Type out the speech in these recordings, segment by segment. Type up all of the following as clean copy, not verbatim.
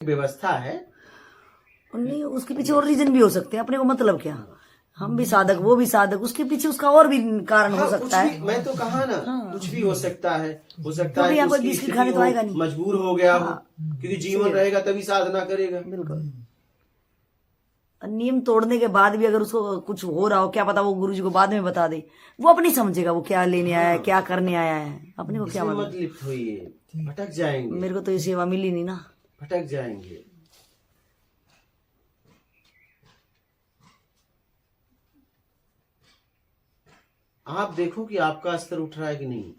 व्यवस्था है। नहीं, उसके पीछे और रीजन भी हो सकते हैं। अपने को मतलब क्या, हम भी साधक वो भी साधक, उसके पीछे उसका और भी कारण हो सकता है। मैं तो कहा ना, कुछ भी हो सकता है। हो सकता क्योंकि है यहाँ कोई उसकी बिस्किट खाने तो आएगा नहीं। मजबूर हो गया हो, क्योंकि जीवन रहेगा तभी साधना करेगा। बिल्कुल। नियम तोड़ने के बाद भी अगर उसको कुछ हो रहा हो, क्या पता वो गुरुजी को बाद में बता दे, वो अपनी समझेगा वो क्या लेने आया है, क्या करने आया है। अपने को क्या मत मतलब, लिप्त होइए, भटक जाएंगे। मेरे को तो ये सेवा मिली नहीं ना, भटक जाएंगे। आप देखो कि आपका स्तर उठ रहा है कि नहीं।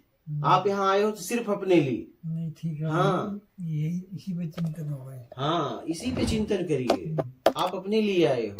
आप यहाँ आए हो तो सिर्फ अपने लिए नहीं, ठीक है। हाँ, यही इसी पे चिंतन हो गए। हाँ, इसी पे चिंतन करिए। आप अपने लिए आए हो।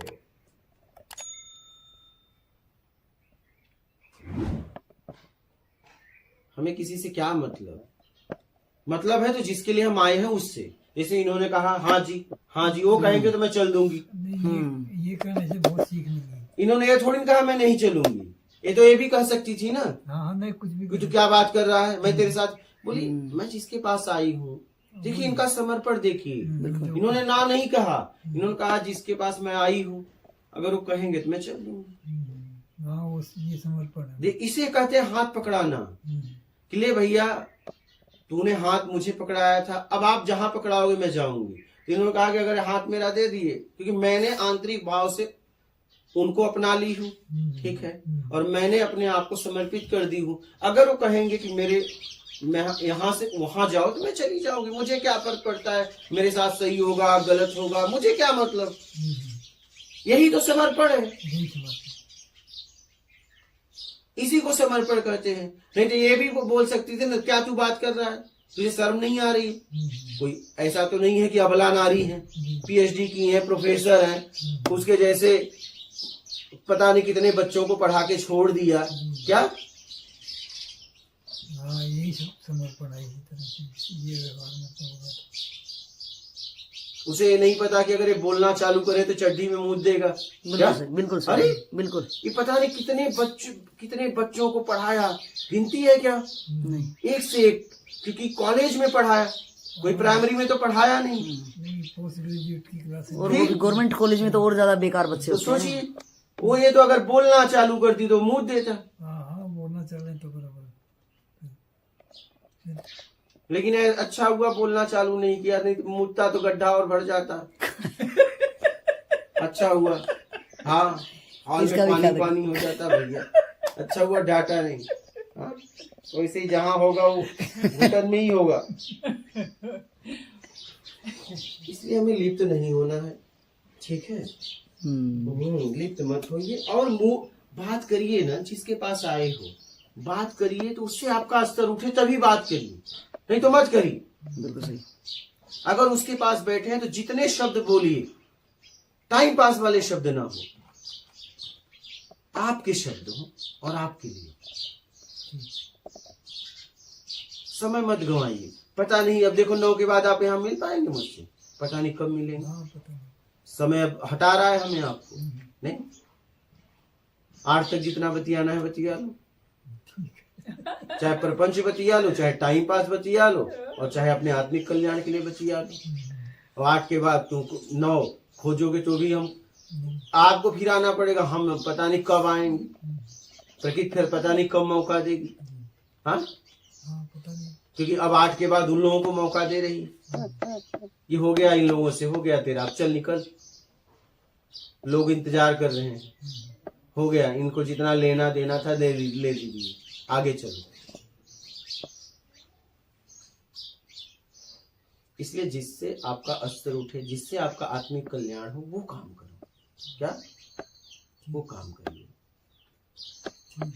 हमें किसी से क्या मतलब है तो जिसके लिए हम आए हैं उससे। जैसे इन्होंने कहा हाँ जी वो कहेंगे तो मैं चल दूंगी। नहीं, ये कहने से बहुत सीख मिली। इन्होंने ये थोड़ी कहा मैं नहीं चलूंगी। ये तो ये भी कह सकती थी ना, हाँ, नहीं कुछ भी। तू क्या बात कर रहा है, मैं तेरे साथ। बोली मैं जिसके पास आई हूँ। देखिए इनका समर्पण देखिए। इन्होंने ना नहीं कहा, इन्होंने कहा जिसके पास मैं आई हूँ अगर वो कहेंगे तो मैं चल दूंगी। हाँ, ये समर्पण है। देख, इसे कहते हैं हाथ पकड़ाना। कि ले भैया तूने हाथ मुझे पकड़ाया था, अब आप जहां पकड़ाओगे मैं जाऊंगी। इन्होंने कहा कि अगर हाथ मेरा दे दिए, क्योंकि मैंने आंतरिक भाव से उनको अपना ली हूँ, ठीक है, और मैंने अपने आप को समर्पित कर दी हूँ। अगर वो कहेंगे कि मैं यहाँ से वहां जाओ तो मैं चली जाऊंगी। मुझे क्या फर्क पड़ता है, मेरे साथ सही होगा गलत होगा, मुझे क्या मतलब। यही तो समर्पण है, इसी को समर्पण कहते हैं। नहीं तो ये भी बोल सकती थी ना, क्या तू बात कर रहा है, तुझे शर्म नहीं आ रही। कोई ऐसा तो नहीं है कि अबला नारी है, पीएचडी की है, प्रोफेसर है, उसके जैसे पता नहीं कितने बच्चों को पढ़ा के छोड़ दिया। क्या यही समर्पण है। ये व्यवहार में तो होगा। उसे ये नहीं पता कि अगर ये बोलना चालू करे तो चड्डी में मूत देगा। बिल्कुल अरे बिल्कुल, ये पता नहीं कितने बच्चों को पढ़ाया, गिनती है क्या? नहीं, एक से एक, क्योंकि कॉलेज में पढ़ाया, कोई प्राइमरी में तो पढ़ाया नहीं। पोस्ट ग्रेजुएट की क्लास और वो भी गवर्नमेंट कॉलेज में तो और ज्यादा बेकार बच्चे होते हैं। सोचिए वो ये तो अगर बोलना चालू करती तो मूत देता। हाँ, बोलना चले तो बराबर। लेकिन अच्छा हुआ बोलना चालू नहीं किया, नहीं तो मुद्दा तो गड्ढा और भर जाता। अच्छा हुआ, हाँ, हॉल में पानी हो जाता भैया। अच्छा हुआ डाटा नहीं। हाँ, वैसे ही जहाँ होगा वो घुटन में ही होगा। इसलिए हमें लिप्त नहीं होना है, ठीक है। लिप्त मत होइए और बात करिए ना, जिसके पास आए हो बात करिए तो उससे आपका स्तर उठे तभी बात करिए, नहीं तो मत करिए। बिल्कुल सही। अगर उसके पास बैठे हैं तो जितने शब्द बोलिए टाइम पास वाले शब्द ना हो, आपके शब्द हो और आपके लिए। समय मत गंवाइए। पता नहीं, अब देखो 9 के बाद आप यहाँ मिल पाएंगे मुझसे, पता नहीं कब मिलेंगे। समय अब हटा रहा है हमें आपको। नहीं, 8 तक जितना बतियाना है बतिया लो, चाहे प्रपंच बतिया लो, चाहे टाइम पास बतिया लो, और चाहे अपने आत्मिक कल्याण के लिए बतिया लो। और 8 के बाद तुम 9 खोजोगे तो भी हम आपको फिर आना पड़ेगा। हम पता नहीं कब आएंगे, प्रकृति फिर पता नहीं कब मौका देगी। हाँ, क्योंकि अब 8 के बाद उन लोगों को मौका दे रही है। ये हो गया, इन लोगों से हो गया तेरा, अब चल निकल, लोग इंतजार कर रहे हैं। हो गया, इनको जितना लेना देना था ले लीजिए, आगे चलो। इसलिए जिससे आपका स्तर उठे, जिससे आपका आत्मिक कल्याण हो, वो काम करो। क्या? वो काम करिए। हाँ।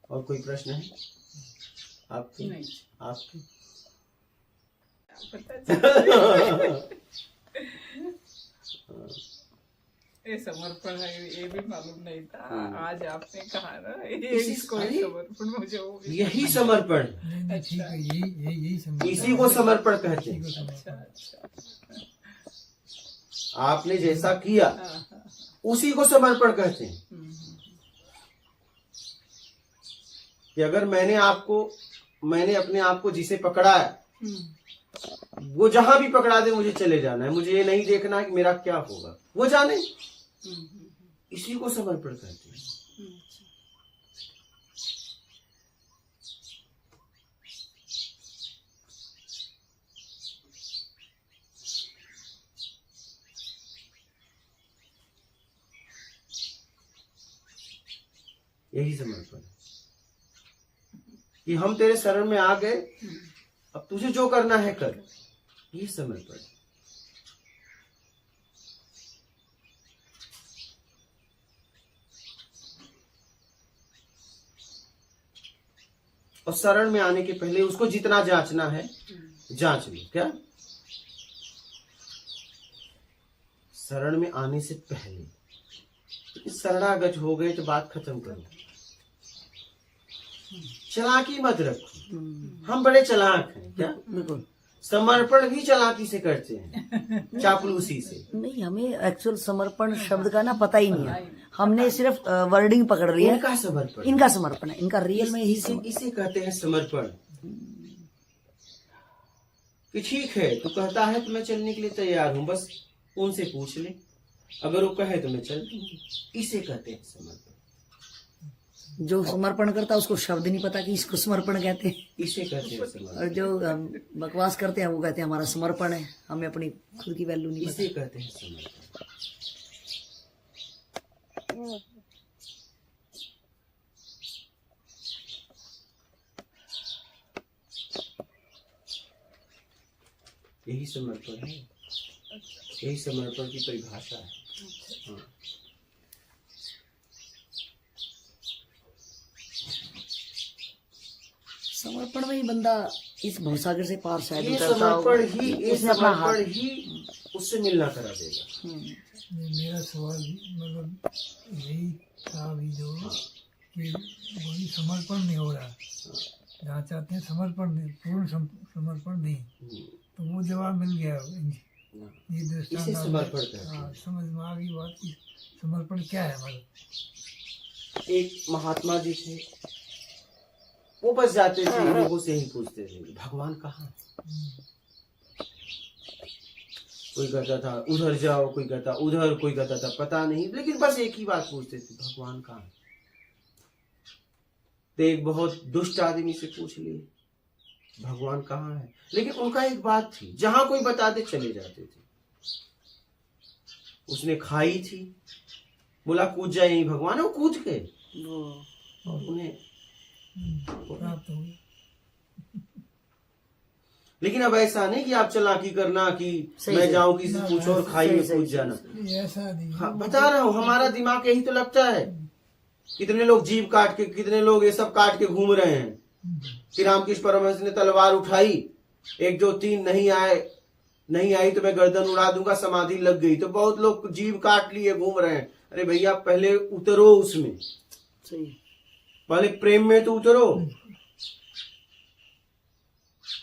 और कोई प्रश्न है आपके? आपके ये समर्पण है, ये भी मालूम नहीं था। आज आपने कहा ना, इसको समर्पण, मुझे यही समर्पण, इसी को समर्पण कहते हैं। अच्छा। आपने जैसा किया उसी को समर्पण कहते हैं। कि अगर मैंने अपने आप को जिसे पकड़ा है वो जहां भी पकड़ा दे मुझे चले जाना है, मुझे ये नहीं देखना है कि मेरा क्या होगा, वो जाने, इसी को समर्पण कहते हैं। यही समर्पण है कि हम तेरे शरण में आ गए, अब तुझे जो करना है कर, ये समर्पण है। और शरण में आने के पहले उसको जितना जांचना है जांच लो। क्या? शरण में आने से पहले शरणागत हो गए तो बात खत्म करो, चालाकी मत रखो। हम बड़े चालाक हैं क्या? बिल्कुल। समर्पण भी चालाकी से करते हैं, चापलूसी से। नहीं, हमें एक्चुअल समर्पण शब्द का ना पता ही नहीं है, हमने सिर्फ वर्डिंग पकड़ रही है। इनका समर्पण, इनका समर्पण है, इनका रियल में इसे कहते हैं समर्पण। कि ठीक है तू कहता है तो मैं चलने के लिए तैयार हूं, बस उनसे पूछ ले, अगर वो कहे तो मैं चल दूंगी। इसे कहते हैं समर्पण। जो समर्पण करता है उसको शब्द नहीं पता कि इसको समर्पण कहते हैं, इसे कहते हैं समर्पण। और जो बकवास करते हैं वो कहते हैं हमारा समर्पण है, हमें अपनी खुद की वैल्यू नहीं इसे कहते हैं समर्पण। यही समर्पण है, यही समर्पण की परिभाषा है। हाँ। समर्पण में ही बंदा इस भवसागर से पार शायद ये उतरता समर्पण होगा। ही, ये उसने अपना हाथ समर्पण ही उससे मिलना करा देगा। मेरा सवाल मतलब यही था अभी जो कि वही समर्पण नहीं हो रहा, जहाँ चाहते हैं समर्पण नहीं, पूर्ण समर्पण नहीं, तो वो जवाब मिल गया। ये इसे दृष्टांत समर्पण कहते हैं। हाँ, समझ में आ गई बात की समर्पण क्या है। मतलब एक महात्मा जी थे, वो बस जाते थे, लोगों से ही पूछते थे भगवान कहाँ है? कोई कहता था उधर जाओ, कोई कहता उधर, कोई कहता था पता नहीं, लेकिन बस एक ही बात पूछते थे, भगवान कहाँ है? तो एक बहुत दुष्ट आदमी से पूछ लिए भगवान कहाँ है, लेकिन उनका एक बात थी, जहां कोई बताते चले जाते थे। उसने खाई थी, बोला कूद जाए यही भगवान है, वो कूद गए और उन्हें प्राप्त हो गया। लेकिन अब ऐसा नहीं कि आप चालाकी करना कि मैं जाऊं किसी से पूछो और खाई में कूद जाना। ये ऐसा नहीं। हाँ, बता रहा हूँ, हमारा दिमाग यही तो लगता है। कितने लोग जीभ काट के, कितने लोग ये सब काट के घूम रहे हैं कि रामकृष्ण परमहंस ने तलवार उठाई, 1 2 3 नहीं आई तो मैं गर्दन उड़ा दूंगा, समाधि लग गई। तो बहुत लोग जीभ काट लिए घूम रहे हैं। अरे भैया पहले उतरो उसमें, सही, पहले प्रेम में तो उतरो।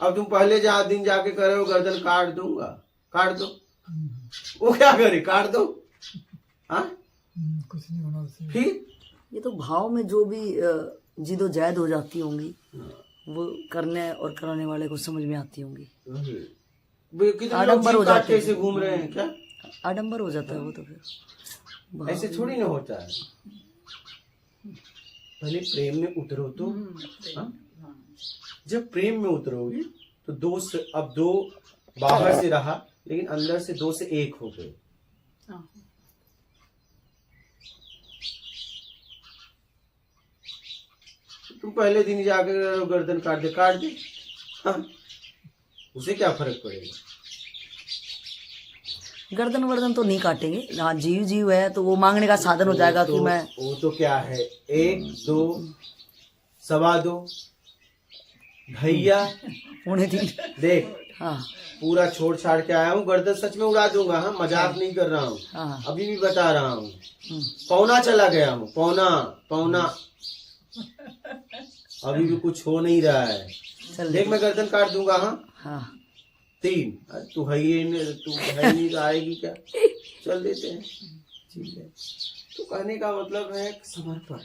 अब तुम पहले दिन जाके करे हो गर्दन काट दूंगा, काट दो, वो क्या करे, काट दो। हाँ कुछ नहीं होना उससे। फिर ये तो भाव में जो भी जिदोजहद हो जाती होंगी वो करने और कराने वाले को समझ में आती होंगी। कितने लोग आडंबर हो जीभ काट जाते के हैं। ऐसे घूम रहे हैं क्या? आडंबर हो जाता है वो तो फिर। ऐसे थोड़ी ना होता है। पहले प्रेम में उतरो तो। हाँ? जब प्रेम में उतरोगे तो अब 2 बाहर से रहा, लेकिन अंदर से 2 से 1 हो गए। तुम पहले दिन जाकर गर्दन काट दे। हाँ? उसे क्या फर्क पड़ेगा? गर्दन वर्दन तो नहीं काटेंगे। हाँ, जीव है तो वो मांगने का साधन हो जाएगा कि मैं, वो तो क्या है, 1 2 सवा 2 भैया उन्हें थी। देख हाँ पूरा छोड़ छाड़ के आया हूँ, गर्दन सच में उड़ा दूंगा। हाँ, मजाक नहीं कर रहा हूँ, हाँ। अभी भी बता रहा हूँ। पौना चला गया हूँ, पौना अभी भी कुछ हो नहीं रहा है। चल देख मैं गर्दन काट दूंगा। हाँ हाँ 3, तू है ही नहीं तो आएगी क्या? चल देते हैं, ठीक है। तो कहने का मतलब है समर्पण।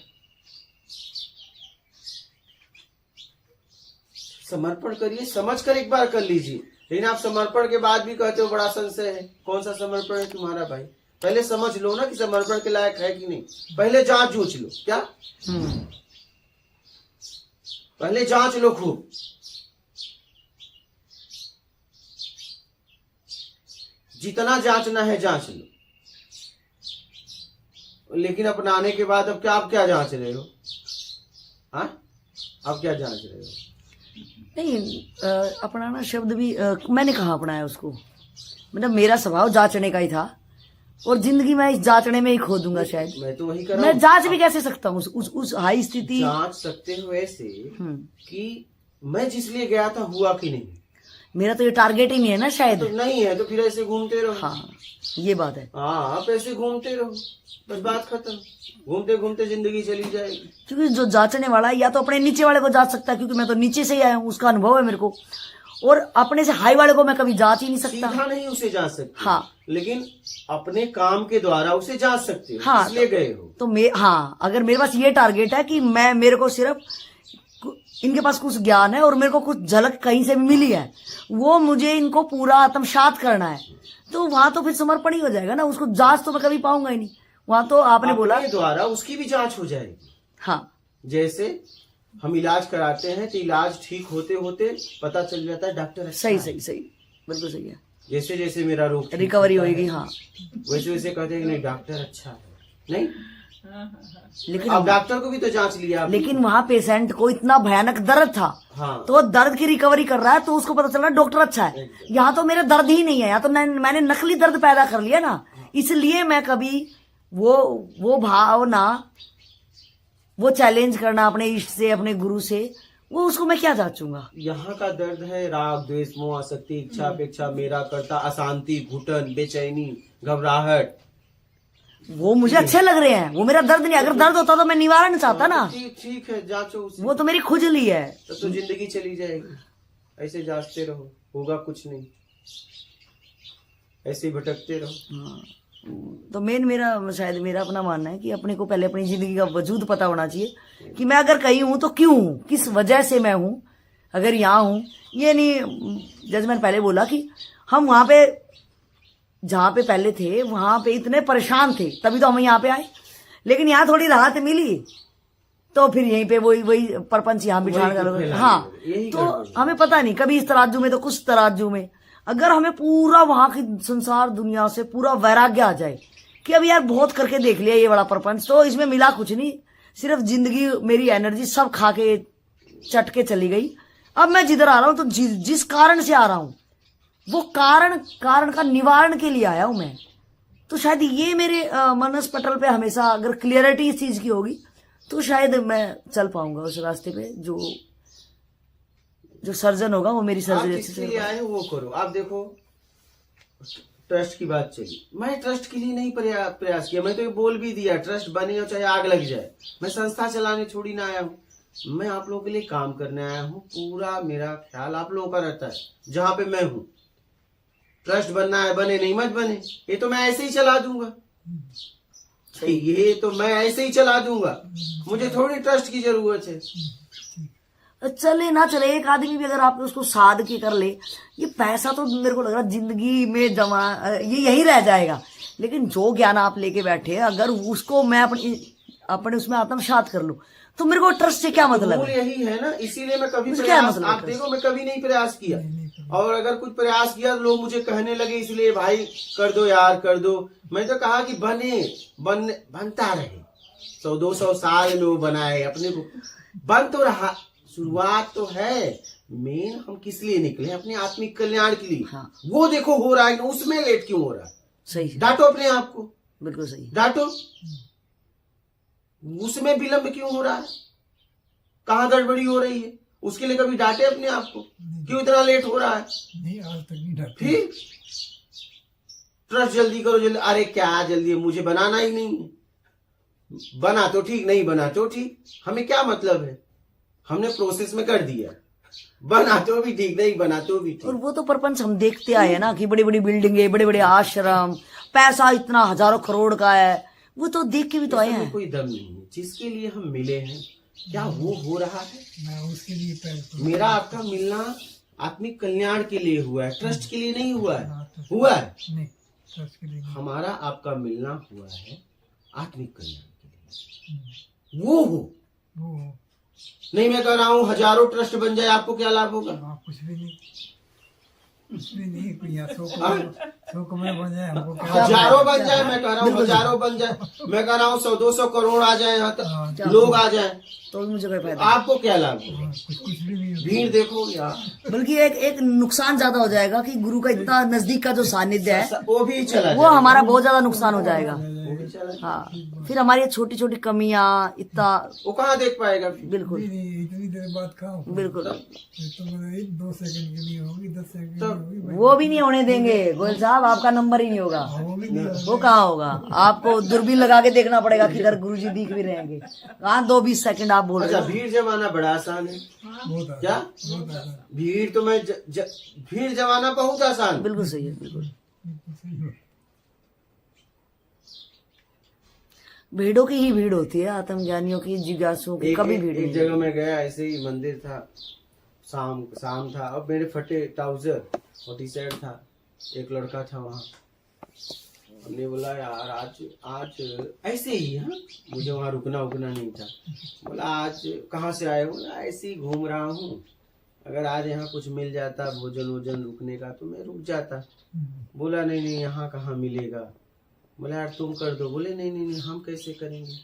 समर्पण करिए, समझ कर एक बार कर लीजिए, लेकिन आप समर्पण के बाद भी कहते हो बड़ा संशय है। कौन सा समर्पण है तुम्हारा भाई? पहले समझ लो ना कि समर्पण के लायक है कि नहीं। पहले जांच जूझ लो। क्या? पहले जांच लो खूब। जितना जांचना है जांच लो। लेकिन अपनाने के बाद अब आप क्या जांच रहे हो? हाँ, अब क्या जांच रहे हो? नहीं, अपनाना शब्द भी मैंने कहाँ अपनाया उसको। मतलब मेरा स्वभाव जांचने का ही था, और जिंदगी में इस जांचने में ही खो दूंगा शायद। मैं तो वही कर रहा मैं हूं। जांच भी कैसे सकता हूँ उस हाई स्थिति? जांच सकते हो ऐसे कि मैं जिस लिए गया था हुआ कि नहीं। मेरा तो ये टारगेट ही नहीं है ना शायद। तो नहीं है तो फिर ऐसे घूमते रहो। हाँ, ये बात है। हाँ, आप ऐसे घूमते रहो, बस बात खत्म। घूमते घूमते जिंदगी चली जाएगी। क्योंकि जो जांचने वाला है या तो अपने नीचे वाले को जांच सकता है, क्योंकि मैं तो नीचे से ही आया हूँ, उसका अनुभव है मेरे को। और अपने से हाई वाले को मैं कभी जांच ही नहीं सकता। सीधा नहीं उसे जांच सकते। हाँ, लेकिन अपने काम के द्वारा उसे जांच सकते हो। हाँ, इसलिए गए हो। तो हाँ, अगर मेरे पास ये टारगेट है कि मेरे को सिर्फ इनके पास कुछ ज्ञान है और मेरे को कुछ झलक कहीं से मिली है, वो मुझे इनको पूरा आत्मसात करना है, तो वहां तो फिर समर्पण ही हो जाएगा ना। उसको जांच तो मैं कभी पाऊंगा ही नहीं। वहां तो आपने बोला अपने द्वारा उसकी भी जांच हो जाएगी। हाँ, जैसे हम इलाज कराते हैं तो इलाज ठीक होते होते पता चल जाता है डॉक्टर अच्छा सही है। सही सही, बिल्कुल सही है। जैसे जैसे मेरा रोग ठीक रिकवरी होता है, होएगी। हाँ, वैसे वैसे कहते हैं कि नहीं डॉक्टर अच्छा है। नहीं, लेकिन अब डॉक्टर को भी तो जांच लिया आपने। लेकिन वहां पेशेंट को इतना भयानक दर्द था, हाँ, तो वो दर्द की रिकवरी कर रहा है, तो उसको पता चल रहा है डॉक्टर अच्छा है। यहाँ तो मेरे दर्द ही नहीं है, यहाँ तो मैंने नकली दर्द पैदा कर लिया ना। इसलिए मैं कभी वो भावना, वो चैलेंज करना अपने इष्ट से, अपने गुरु से, वो उसको मैं क्या जांचूंगा। यहाँ का दर्द है राग द्वेष मोह आसक्ति इच्छा अपेक्षा मेरा करता अशांति घुटन बेचैनी घबराहट। वो मुझे अच्छे लग रहे हैं, वो मेरा दर्द नहीं। अगर दर्द होता तो मैं निवारण चाहता ना। ठीक है, जांचो उसे। वो तो मेरी खुजली है। तो जिंदगी चली जाएगी। ऐसे जांचते रहो, होगा कुछ नहीं। ऐसे ही भटकते रहो। हाँ, तो शायद मेरा अपना मानना है कि अपने को पहले अपनी जिंदगी का वजूद पता होना चाहिए कि मैं अगर कहीं हूं तो क्यों हूं, किस वजह से मैं हूं। अगर यहाँ हूं, ये नहीं, जैसे मैंने पहले बोला कि हम वहां पे जहां पे पहले थे वहां पे इतने परेशान थे, तभी तो हम यहाँ पे आए। लेकिन यहाँ थोड़ी राहत मिली, तो फिर यहीं पे वही परपंच यहाँ बिठाने का लोग। हाँ, तो हमें पता नहीं, कभी इस तराजू में तो कुछ तराजू में। अगर हमें पूरा वहां की संसार दुनिया से पूरा वैराग्य आ जाए कि अब यार बहुत करके देख लिया ये बड़ा प्रपंच, तो इसमें मिला कुछ नहीं, सिर्फ जिंदगी मेरी एनर्जी सब खा के चट के चली गई। अब मैं जिधर आ रहा हूं तो जिस कारण से आ रहा हूं वो कारण का निवारण के लिए आया हूं मैं। तो शायद ये मेरे मनस पटल पे हमेशा अगर क्लियरिटी इस चीज की होगी तो शायद मैं चल पाऊंगा उस रास्ते पे। जो सर्जन होगा वो मेरी सर्जरी अच्छे से आए हो वो करो। आप देखो ट्रस्ट की बात चली, मैं ट्रस्ट के लिए नहीं प्रयास किया। मैं तो ये बोल भी दिया ट्रस्ट बने हो चाहे आग लग जाए। मैं संस्था चलाने थोड़ी ना आया हूँ, मैं आप लोगों के लिए काम करने आया हूँ। पूरा मेरा ख्याल आप लोगों का रहता है जहां पे मैं हूँ। ट्रस्ट बनना है बने, नहीं मत बने, ये तो मैं ऐसे ही चला दूंगा। ये तो मैं ऐसे ही चला दूंगा, मुझे थोड़ी ट्रस्ट की जरूरत है। चले ना चले, एक आदमी भी अगर आप उसको साध के कर ले, ये पैसा तो मेरे को लग रहा जिंदगी में जमा ये यही रह जाएगा। लेकिन जो ज्ञान आप लेके बैठे अगर उसको मैं अपने उसमें आत्मसात कर लूं तो मेरे को ट्रस्ट से क्या मतलब है। यही है ना, इसीलिए मैं कभी क्या प्रयास, मतलब आप देखो मैं कभी नहीं प्रयास किया। और अगर कुछ प्रयास किया तो लोग मुझे कहने लगे इसलिए भाई कर दो यार कर दो। मैं तो कहा कि बनता रहे, 100-200 साल में वो बनाए, अपने को बन तो रहा। शुरुआत तो है, मेन हम किस लिए निकले, अपने आत्मिक कल्याण के लिए। हाँ। वो देखो हो रहा है, उसमें लेट क्यों हो रहा है। सही, डांटो अपने आप को, बिल्कुल सही डांटो। उसमें विलंब क्यों हो रहा है, कहाँ गड़बड़ी हो रही है, उसके लिए कभी डांटे अपने आप को, क्यों इतना लेट हो रहा है। नहीं, आज तक नहीं डांटे। फिर ट्रस्ट जल्दी करो जल्दी। अरे क्या जल्दी है, मुझे बनाना ही नहीं है। बना तो ठीक, नहीं बना तो ठीक, हमें क्या मतलब है। हमने प्रोसेस में कर दिया, बना तो भी ठीक, नहीं बना तो भी ठीक। और वो तो प्रपंच हम देखते आए ना कि बड़ी बड़ी बिल्डिंगे, बड़े बड़े आश्रम, पैसा इतना हजारों करोड़ का है, वो तो देख के भी तो आए हैं। कोई दम नहीं है। जिसके लिए हम मिले हैं क्या वो हो रहा है। मैं उसके लिए पैर मेरा आपका मिलना आत्मिक कल्याण के लिए हुआ है, ट्रस्ट के लिए नहीं हुआ है। हाँ, तो हुआ है नहीं ट्रस्ट के लिए नहीं। हमारा आपका मिलना हुआ है आत्मिक कल्याण के लिए, हम्म, वो हो। वो नहीं मैं कह रहा हूँ हजारों ट्रस्ट बन जाए, आपको क्या लाभ होगा? कुछ भी नहीं, कुछ भी नहीं। कोई यहाँ 100 कमरे बन जाए हमको क्या? हजारों बन जाए, मैं कह रहा हूँ हजारों बन जाए, मैं कह रहा हूँ 100-200 करोड़ आ जाए, यहाँ हाँ, तक लोग आ जाए, तो भी मुझे कोई फायदा आपको क्या लाभ होगा? हाँ, कुछ भी नहीं। भीड़ देखो यार, नहीं। बल्कि एक नुकसान ज्यादा हो जाएगा कि गुरु का इतना नजदीक का जो सानिध्य है वो भी चला वो हमारा बहुत ज्यादा नुकसान हो जाएगा। वो भी चला जाए। हाँ, फिर हमारी छोटी छोटी कमियां इतना, वो कहाँ देख पाएगा फिर? बिल्कुल नहीं, इतनी देर बाद खाओ बिल्कुल ये तो मेरा 2 सेकंड के लिए होगी, 10 सेकंड के लिए होगी, वो भी नहीं होने देंगे गोयल साहब, आपका नंबर ही नहीं होगा। वो भी नहीं होगा। वो कहाँ होगा? आपको दूरबीन लगा के देखना पड़ेगा किधर गुरुजी दिख भी रहेंगे। कहाँ 2-20 सेकंड आप बोल रहे अच्छा हो। भीड़ जमाना बड़ा आसान है बहुत आसान, क्या? बहुत आसान। भीड़ तो मैं भीड़ जमाना बहुत आसान। बिल्कुल सही है, बिल्कुल। सही है। भीड़ों की ही भीड़ होती है, आत्मज्ञानियों की, जिज्ञासुओं की कभी भीड़ एक नहीं। जगह मैं गया, ऐसे ही मंदिर था, शाम था, अब मेरे फटे ट्राउजर और टी शर्ट था, एक लड़का था वहाँ, हमने बोला यार आज ऐसे ही, हाँ मुझे वहाँ रुकना नहीं था, बोला आज कहाँ से आए हो? बोला ऐसे ही घूम रहा हूँ, अगर आज यहाँ कुछ मिल जाता भोजन रुकने का तो मैं रुक जाता। बोला नहीं यहाँ कहाँ मिलेगा। बोला यार तुम कर दो। बोले नहीं हम कैसे करेंगे?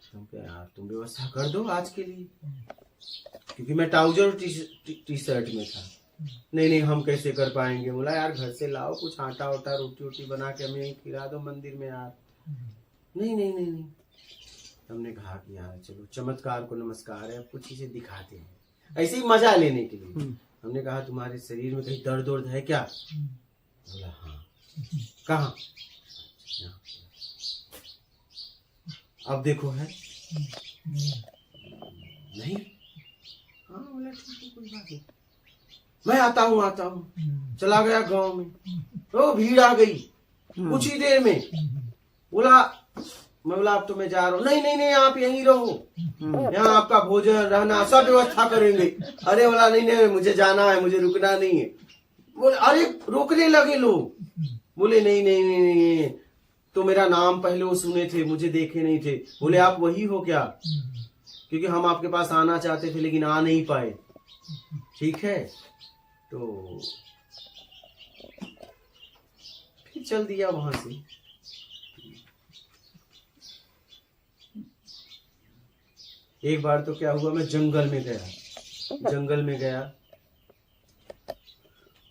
तुम क्या यार, तुम व्यवस्था कर दो आज के लिए, क्योंकि मैं ट्राउजर और टी शर्ट में था। नहीं हम कैसे कर पाएंगे। बोला यार घर से लाओ कुछ आटा वाटा, रोटी बना के हमें यहीं खिला दो मंदिर में यार। नहीं हमने कहा कि यार चलो चमत्कार को नमस्कार है, अब कुछ चीजें दिखाते हैं ऐसे ही मजा लेने के लिए। हमने कहा तुम्हारे शरीर में कहीं दर्द है क्या? बोला हाँ। कहाँ? अब देखो है नहीं? हाँ बोला ठीक है कोई बात नहीं, मैं आता हूँ। चला गया गांव में, तो भीड़ आ गई कुछ ही देर में। मैं बोला अब तो मैं जा रहा हूँ। नहीं आप यहीं रहो, यहाँ आपका भोजन रहना सब व्यवस्था करेंगे। अरे बोला नहीं मुझे जाना है, मुझे रुकना नहीं है। बोले अरे रोकने लगे लोग। बोले नहीं तो मेरा नाम पहले वो सुने थे, मुझे देखे नहीं थे। बोले आप वही हो क्या? क्योंकि हम आपके पास आना चाहते थे लेकिन आ नहीं पाए। ठीक है, तो फिर चल दिया वहां से। एक बार तो क्या हुआ, मैं जंगल में गया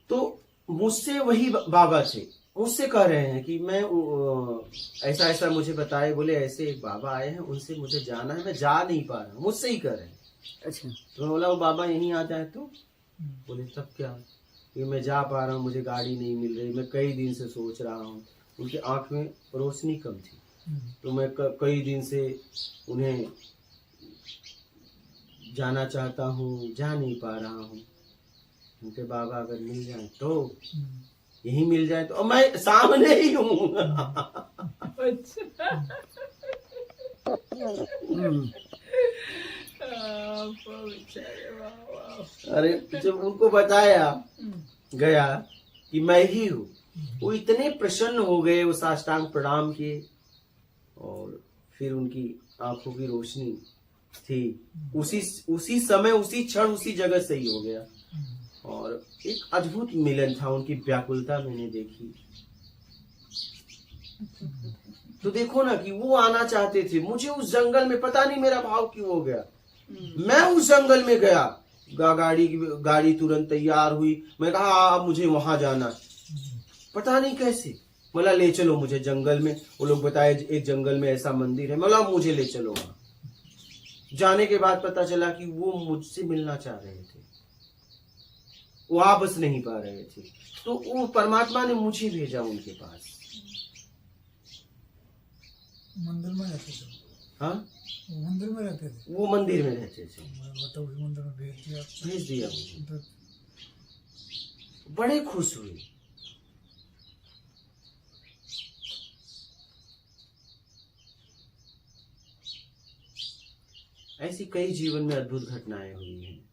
तो मुझसे वही बाबा थे, मुझसे कह रहे हैं कि मैं ऐसा मुझे बताए। बोले ऐसे एक बाबा आए हैं, उनसे मुझे जाना है, मैं जा नहीं पा रहा हूँ, मुझसे ही कह रहे हैं। अच्छा, तो मैं बोला वो बाबा यहीं आ जाए तो? बोले तब क्या, कि मैं जा पा रहा हूँ, मुझे गाड़ी नहीं मिल रही, मैं कई दिन से सोच रहा हूँ। उनकी आंख में रोशनी कम थी, तो मैं कई दिन से उन्हें जाना चाहता हूँ, जा नहीं पा रहा हूँ। उनके बाबा अगर मिल जाए तो यही मिल जाए तो, और मैं सामने ही हूँ। अरे जब उनको बताया गया कि मैं ही हूँ, वो इतने प्रसन्न हो गए, वो साष्टांग प्रणाम किए, और फिर उनकी आंखों की रोशनी थी उसी समय, उसी क्षण, उसी जगह से ही हो गया। और एक अद्भुत मिलन था, उनकी व्याकुलता मैंने देखी। तो देखो ना कि वो आना चाहते थे, मुझे उस जंगल में पता नहीं मेरा भाव क्यों हो गया। मैं उस जंगल में गया, गाड़ी तुरंत तैयार हुई, मैं कहा अब मुझे वहां जाना, पता नहीं कैसे। बोला ले चलो मुझे जंगल में, वो लोग बताए एक जंगल में ऐसा मंदिर है। बोला मुझे ले चलो वहां। जाने के बाद पता चला कि वो मुझसे मिलना चाह रहे थे, वो वापस नहीं पा रहे थे, तो वो परमात्मा ने मुझे भेजा उनके पास। मंदिर में रहते थे? हाँ मंदिर में रहते थे, वो मंदिर में रहते थे। बताओ उस मंदिर में भेज दिया मुझे, तो बड़े खुश हुए। ऐसी कई जीवन में अद्भुत घटनाएं हुई हैं।